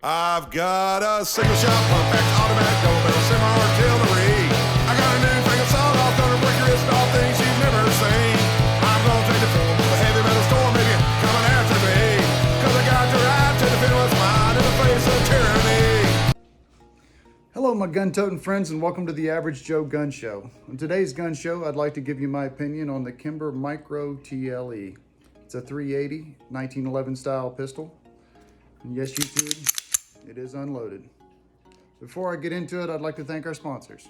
I've got a single shot pump action, automatic double barrel semi-artillery. I got a new thing of sawed-off, thunder break your wrist, all things you've never seen. I'm gonna take the form of a heavy metal storm, maybe coming after me. 'Cause I got the right to defend what's mine in the face of tyranny. Hello my gun-toting friends and welcome to the Average Joe Gun Show. On today's gun show, I'd like to give you my opinion on the Kimber Micro TLE. It's a 380 1911 style pistol. And yes, YouTube, it is unloaded. Before I get into it, I'd like to thank our sponsors.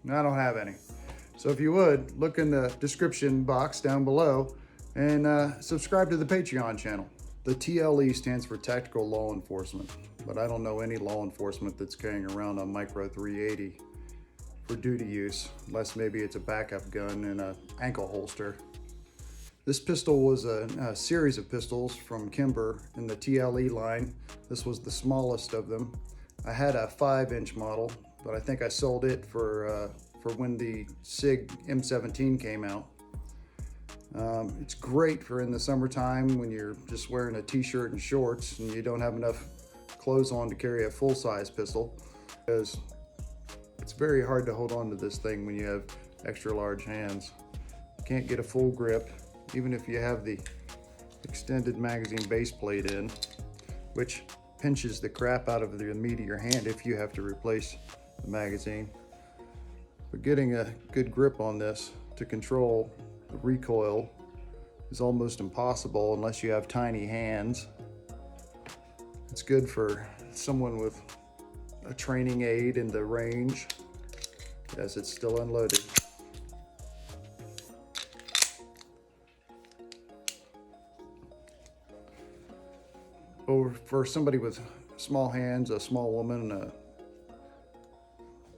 I don't have any. So if you would, look in the description box down below and subscribe to the Patreon channel. The TLE stands for Tactical Law Enforcement, but I don't know any law enforcement that's carrying around a Micro 380 for duty use, unless maybe it's a backup gun in an ankle holster. This pistol was a series of pistols from Kimber in the TLE line. This was the smallest of them. I had a 5-inch model, but I think I sold it for when the SIG M17 came out. It's great for in the summertime when you're just wearing a t-shirt and shorts and you don't have enough clothes on to carry a full-size pistol, because it's very hard to hold on to this thing when you have extra large hands. You can't get a full grip, even if you have the extended magazine base plate in, which pinches the crap out of the meat of your hand if you have to replace the magazine. But getting a good grip on this to control the recoil is almost impossible unless you have tiny hands. It's good for someone with a training aid in the range. Yes, it's still unloaded. Or for somebody with small hands, a small woman,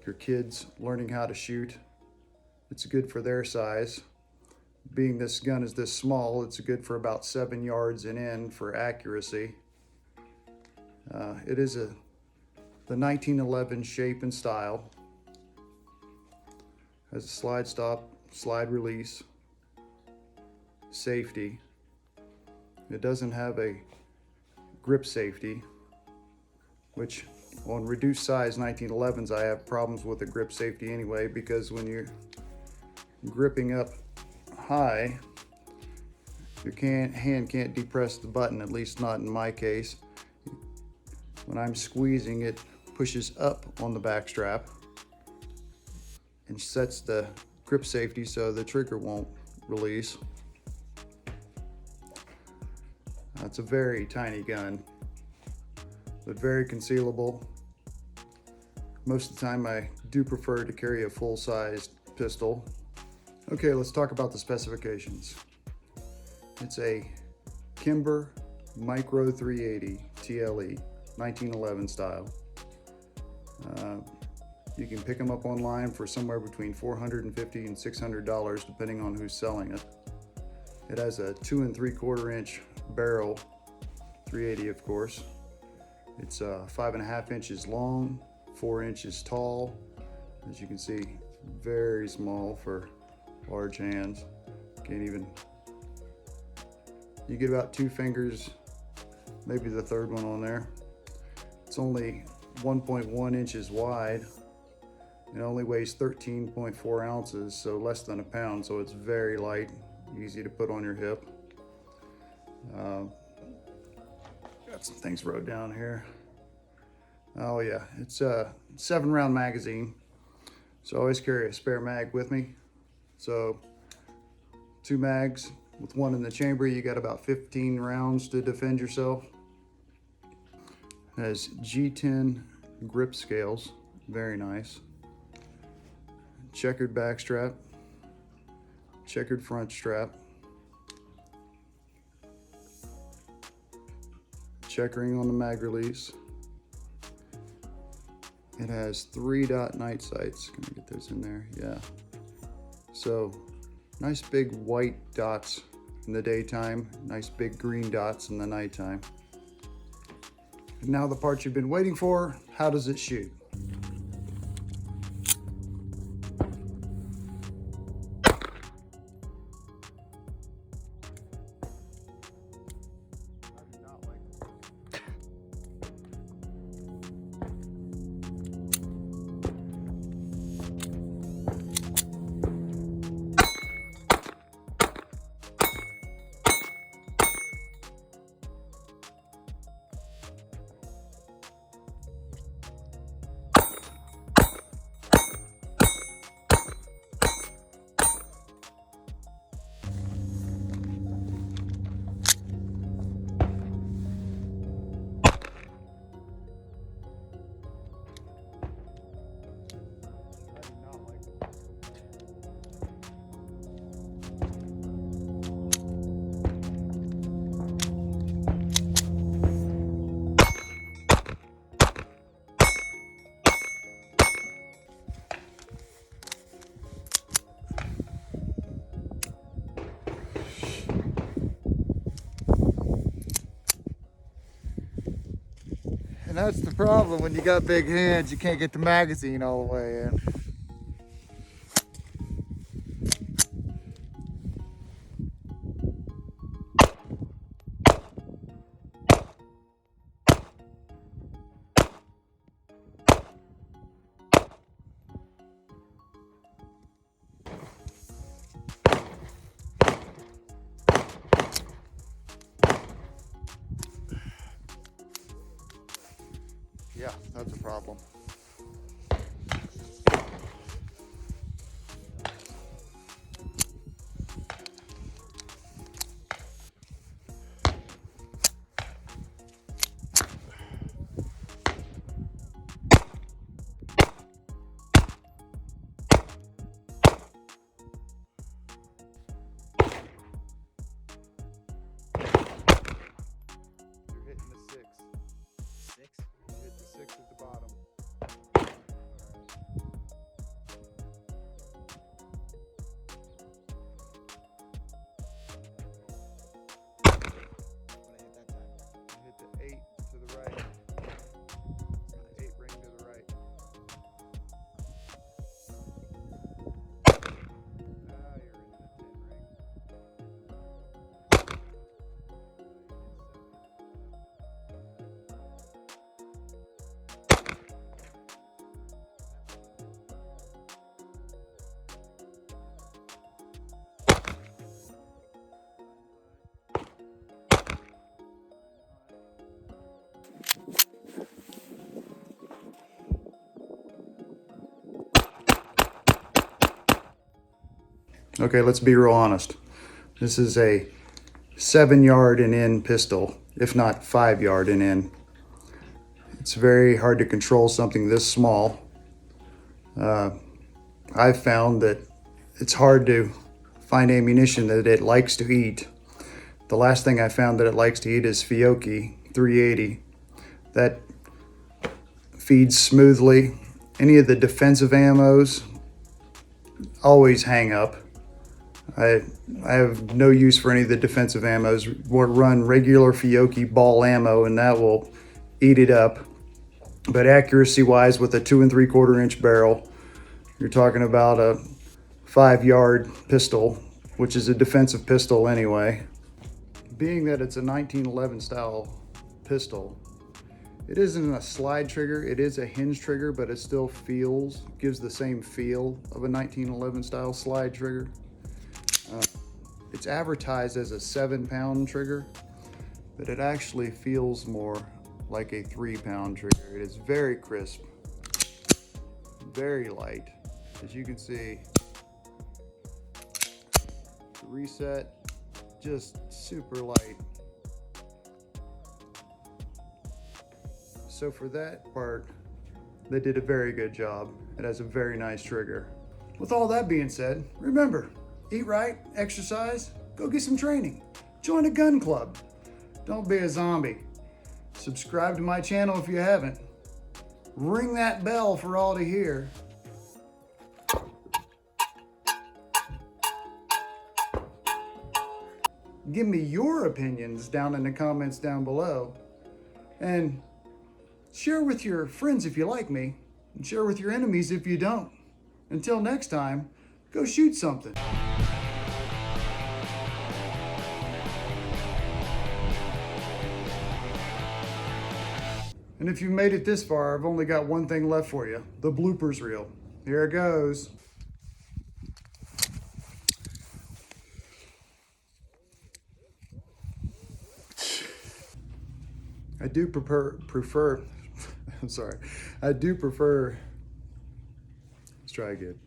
your kids learning how to shoot, it's good for their size. Being this gun is this small, it's good for about 7 yards and in for accuracy. It is the 1911 shape and style. Has a slide stop, slide release, safety. It doesn't have a grip safety, which on reduced size 1911s I have problems with the grip safety anyway, because when you're gripping up high, your hand can't depress the button, at least not in my case. When I'm squeezing, it pushes up on the back strap and sets the grip safety so the trigger won't release. It's a very tiny gun, but very concealable. Most of the time I do prefer to carry a full-sized pistol. Okay, let's talk about the specifications. It's a Kimber Micro 380 TLE, 1911 style. You can pick them up online for somewhere between $450 and $600 depending on who's selling it. It has a 2 3/4 inch barrel, 380 of course. It's 5.5 inches long, 4 inches tall. As you can see, very small for large hands. You get about 2 fingers, maybe the third one on there. It's only 1.1 inches wide. It only weighs 13.4 ounces, so less than a pound, so it's very light, easy to put on your hip. Got some things wrote down here. Oh yeah, it's a 7-round magazine, so I always carry a spare mag with me. So 2 mags with 1 in the chamber, you got about 15 rounds to defend yourself. It has G10 grip scales, very nice. Checkered back strap, checkered front strap, checkering on the mag release. It has 3-dot night sights. Can I get those in there? Yeah. So nice big white dots in the daytime, nice big green dots in the nighttime. And now the part you've been waiting for, how does it shoot? That's the problem when you got big hands, you can't get the magazine all the way in. Yeah, that's a problem. You're hitting the 6. 6? You hit the 6 at the bottom. What I hit that time? You hit the 8 to the right. 8 ring to the right. Ah, you're in the 10 ring. Okay, let's be real honest. This is a 7-yard and in pistol, if not 5-yard and in. It's very hard to control something this small. I've found that it's hard to find ammunition that it likes to eat. The last thing I found that it likes to eat is Fiocchi 380. That feeds smoothly. Any of the defensive ammos always hang up. I have no use for any of the defensive ammos. We'll run regular Fiocchi ball ammo and that will eat it up. But accuracy wise, with a 2 3/4 inch barrel, you're talking about a 5-yard pistol, which is a defensive pistol anyway. Being that it's a 1911 style pistol, it isn't a slide trigger, it is a hinge trigger, but it still gives the same feel of a 1911 style slide trigger. It's advertised as a 7-pound trigger, but it actually feels more like a 3-pound trigger. It is very crisp, very light. As you can see, the reset, just super light. So for that part, they did a very good job. It has a very nice trigger. With all that being said, remember, eat right, exercise, go get some training, join a gun club. Don't be a zombie. Subscribe to my channel if you haven't. Ring that bell for all to hear. Give me your opinions down in the comments down below. And share with your friends if you like me, and share with your enemies if you don't. Until next time, go shoot something. And if you've made it this far, I've only got one thing left for you, the bloopers reel. Here it goes. I do prefer, I'm sorry, let's try again.